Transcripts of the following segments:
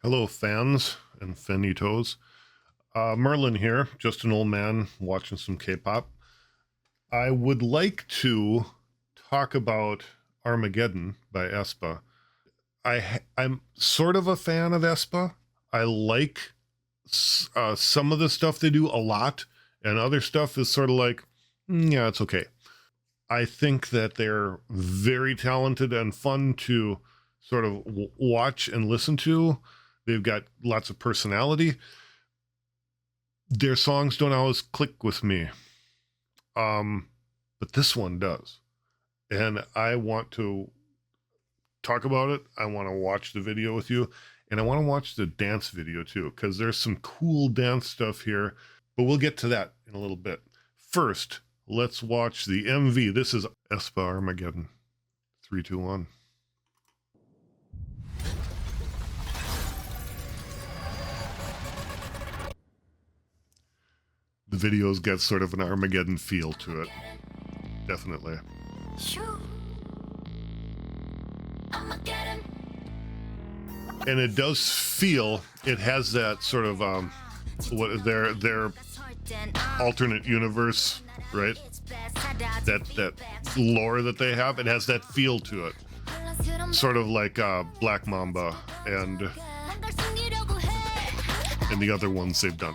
Hello, fans and fanitos. Merlin here, just an old man watching some K-pop. I would like to talk about Armageddon by aespa. I'm sort of a fan of aespa. I like some of the stuff they do a lot, and other stuff is sort of like, yeah, it's okay. I think that they're very talented and fun to sort of watch and listen to. They've got lots of personality. Their songs don't always click with me, but this one does. And I want to talk about it. I want to watch the video with you, and I want to watch the dance video too, because there's some cool dance stuff here, but we'll get to that in a little bit. First, let's watch the MV. This is aespa Armageddon. 3, 2, 1. The video's got sort of an Armageddon feel to it. Definitely. And it does feel, it has that sort of what their alternate universe, right? That lore that they have, it has that feel to it. Sort of like Black Mamba and the other ones they've done.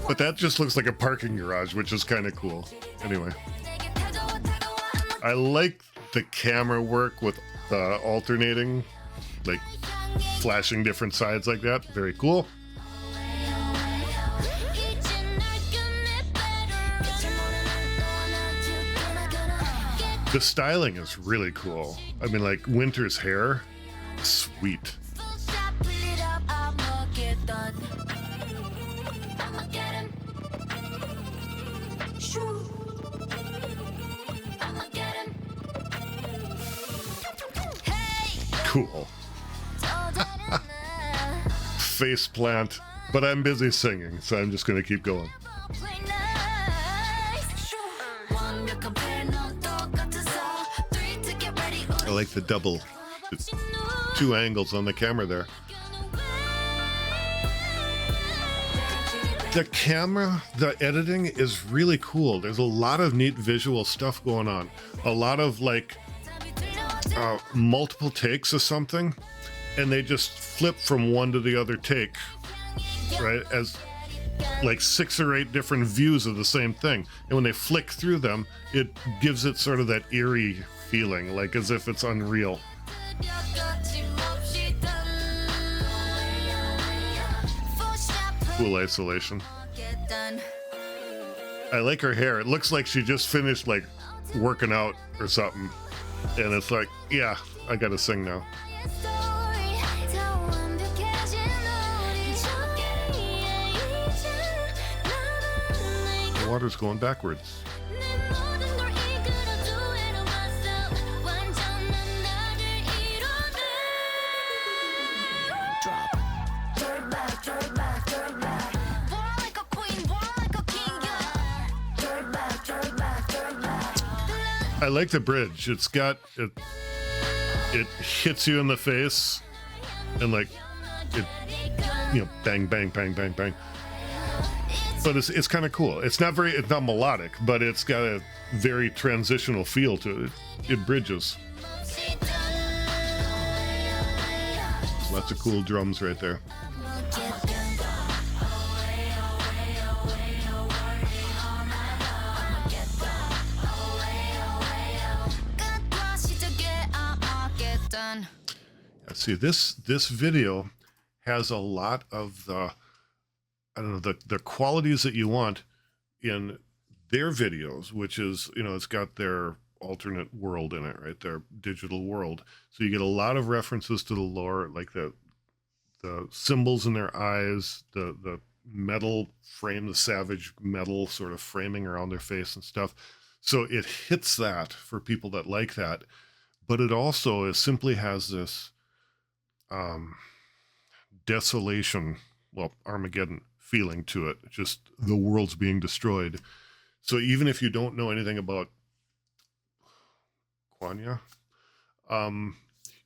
But that just looks like a parking garage, which is kind of cool. Anyway, I like the camera work with the alternating, like flashing different sides like that. Very cool. The styling is really cool. I mean, like Winter's hair, sweet. Cool. Face plant, but I'm busy singing, so I'm just gonna keep going. I like the two angles on the camera there. The camera, the editing is really cool. There's a lot of neat visual stuff going on. A lot of like multiple takes of something, and they just flip from one to the other take, right? As like 6 or 8 different views of the same thing. And when they flick through them, it gives it sort of that eerie feeling, like as if it's unreal. Cool isolation. I like her hair. It looks like she just finished like working out or something. And it's like, yeah, I gotta sing now. The water's going backwards. I like the bridge. It's got it hits you in the face, and like it, bang, bang, bang, bang, bang. But it's kind of cool. It's not melodic, but it's got a very transitional feel to it. It bridges. Lots of cool drums right there. See, this video has a lot of the qualities that you want in their videos, which is, it's got their alternate world in it, right? Their digital world. So you get a lot of references to the lore, like the symbols in their eyes, the metal frame, the savage metal sort of framing around their face and stuff. So it hits that for people that like that. But it also simply has this desolation, well, Armageddon feeling to it. Just the world's being destroyed. So even if you don't know anything about Vanya,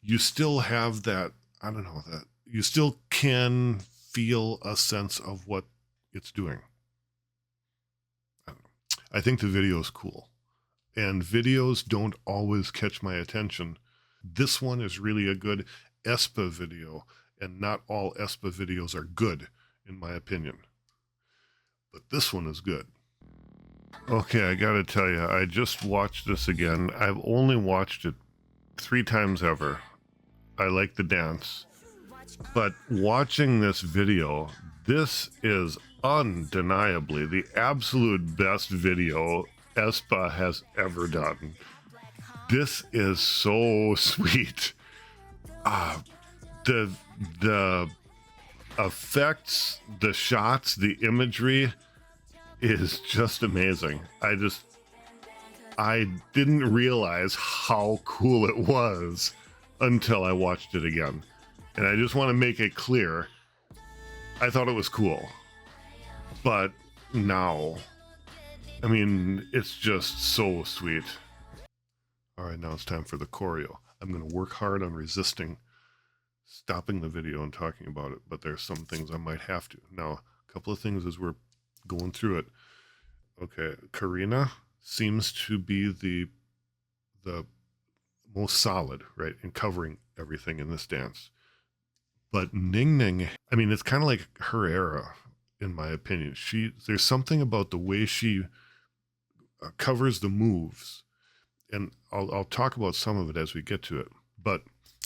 you still have that, I don't know, that you still can feel a sense of what it's doing. I don't know. I think the video is cool, and videos don't always catch my attention. This one is really a good ESPA video, and not all ESPA videos are good, in my opinion. But this one is good. Okay, I gotta tell you, I just watched this again. I've only watched it 3 times ever. I like the dance. But watching this video, this is undeniably the absolute best video ESPA has ever done. This is so sweet. The effects, the shots, the imagery is just amazing. I didn't realize how cool it was until I watched it again. And I just want to make it clear, I thought it was cool. But now, I mean, it's just so sweet. All right, now it's time for the choreo. I'm going to work hard on resisting stopping the video and talking about it, but there's some things I might have to. Now, a couple of things as we're going through it. Okay, Karina seems to be the most solid, right, in covering everything in this dance. But Ning Ning, I mean, it's kind of like her era, in my opinion. There's something about the way she covers the moves, and I'll talk about some of it as we get to it. But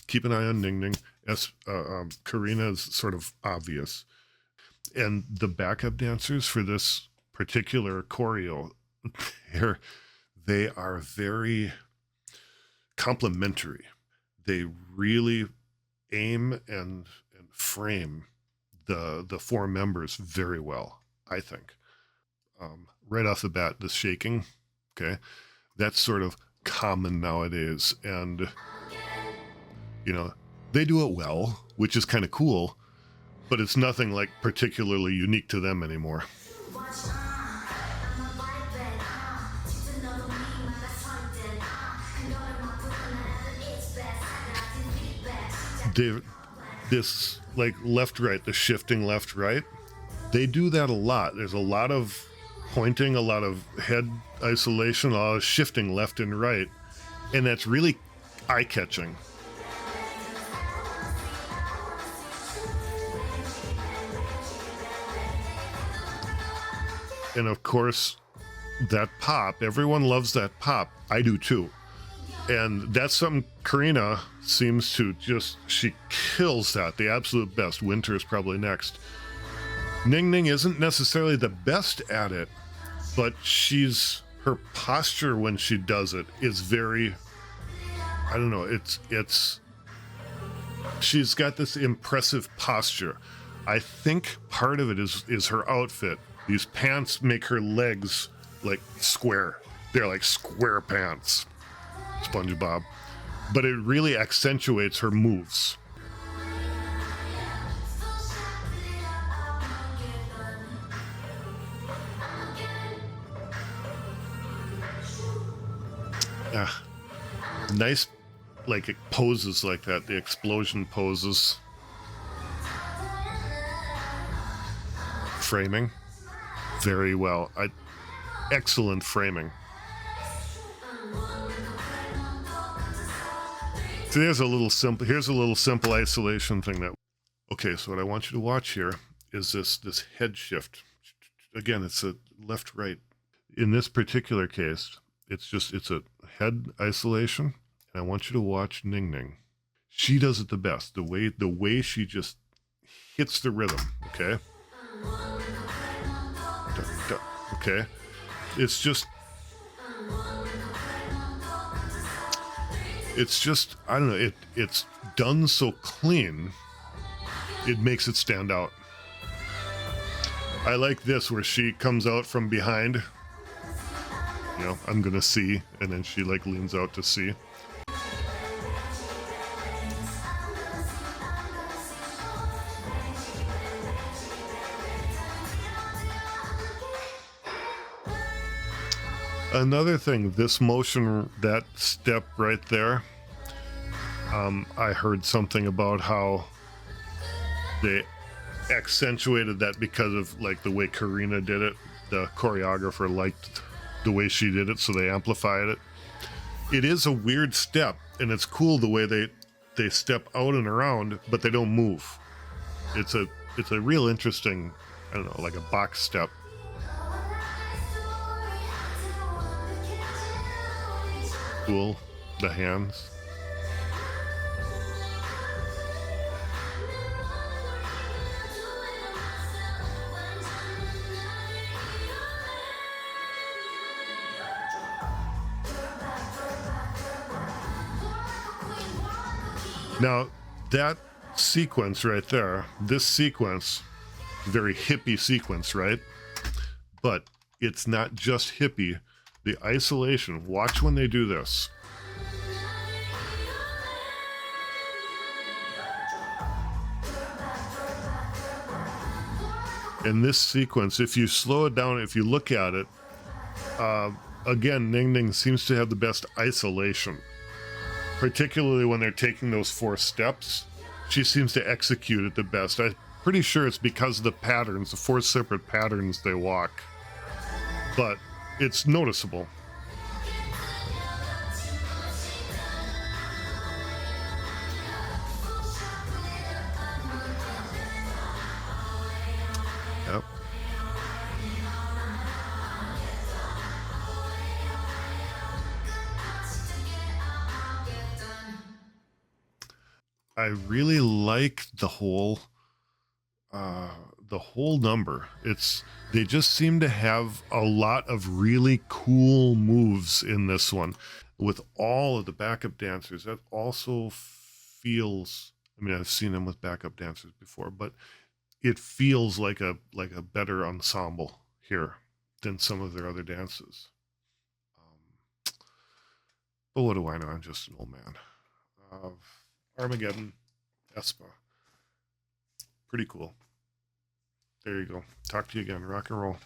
keep an eye on Ning Ning. Karina is sort of obvious. And the backup dancers for this particular choreo, they are very complimentary. They really aim and frame the 4 members very well, I think. Right off the bat, the shaking, okay, that's sort of common nowadays. And, you know, they do it well, which is kind of cool, but it's nothing like particularly unique to them anymore. This like left right, the shifting left right, they do that a lot. There's a lot of pointing, a lot of head isolation, a lot of shifting left and right, and that's really eye-catching. And of course, that pop, everyone loves that pop. I do too. And that's something Karina seems to she kills that, the absolute best. Winter is probably next. Ning Ning isn't necessarily the best at it, but her posture when she does it is very, I don't know, she's got this impressive posture. I think part of it is her outfit. These pants make her legs like square. They're like square pants. SpongeBob. But it really accentuates her moves. Nice, like it poses like that, the explosion poses. Framing, very well. Excellent framing. So here's a little simple isolation thing okay, so what I want you to watch here is this head shift. Again, it's a left right. In this particular case, it's a head isolation, and I want you to watch Ning Ning. She does it the best. The way she just hits the rhythm, okay? Okay? It's just, I don't know, it's done so clean, it makes it stand out. I like this where she comes out from behind, you know, I'm gonna see, and then she like leans out to see. Another thing, this motion, that step right there, I heard something about how they accentuated that because of like the way Karina did it. The choreographer liked the way she did it, so they amplified it. It is a weird step, and it's cool the way they step out and around, but they don't move. It's a real interesting, I don't know, like a box step. Cool, the hands. Now, that sequence right there, this sequence, very hippie sequence, right? But it's not just hippie. The isolation, watch when they do this. In this sequence, if you slow it down, if you look at it, again, Ning Ning seems to have the best isolation. Particularly when they're taking those 4 steps, she seems to execute it the best. I'm pretty sure it's because of the patterns, the 4 separate patterns they walk. But it's noticeable. Yep. I really like the whole number. They just seem to have a lot of really cool moves in this one with all of the backup dancers. That also feels, I mean, I've seen them with backup dancers before, but it feels like a better ensemble here than some of their other dances. But what do I know? I'm just an old man. Armageddon, Espa. Pretty cool. There you go. Talk to you again. Rock and roll.